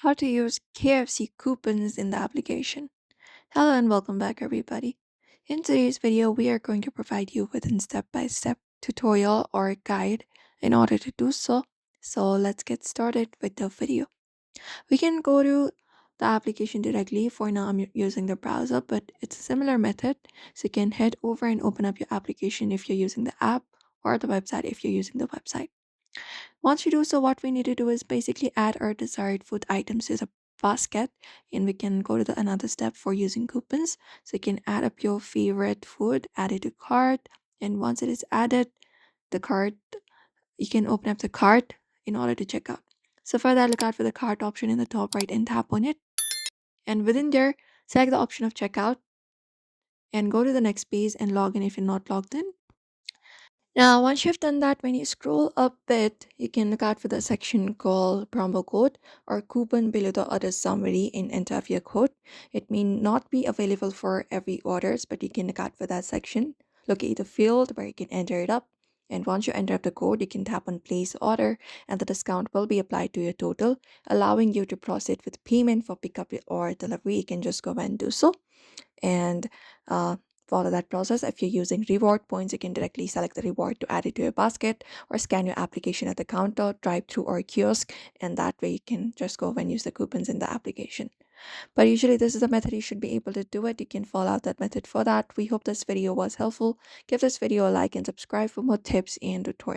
how to use KFC coupons in the application. Hello and welcome back, everybody. In today's video, we are going to provide you with a step-by-step tutorial or guide in order to do so. So let's get started with the video. We can go to the application directly. For now, I'm using the browser, but it's a similar method. So you can head over and open up your application if you're using the app, or the website if you're using the website. Once you do so, what we need to do is basically add our desired food items to the basket, and we can go to the another step for using coupons. So you can add up your favorite food, add it to cart, and once it is added, the cart, you can open up the cart in order to check out. So for that, look out for the cart option in the top right and tap on it. And within there, select the option of checkout and go to the next page and log in if you're not logged in. Now, once you've done that, when you scroll up a bit, you can look out for the section called promo code or coupon below the order summary and enter your code. It may not be available for every orders, but you can look out for that section. Locate the field where you can enter it up. And once you enter up the code, you can tap on place order and the discount will be applied to your total, allowing you to proceed with payment for pickup or delivery. You can just go ahead and do so and follow that process. If you're using reward points, you can directly select the reward to add it to your basket or scan your application at the counter, drive through, or kiosk, and that way you can just go and use the coupons in the application. But usually this is the method you should be able to do it. You can follow out that method for that. We hope this video was helpful. Give this video a like and subscribe for more tips and tutorials.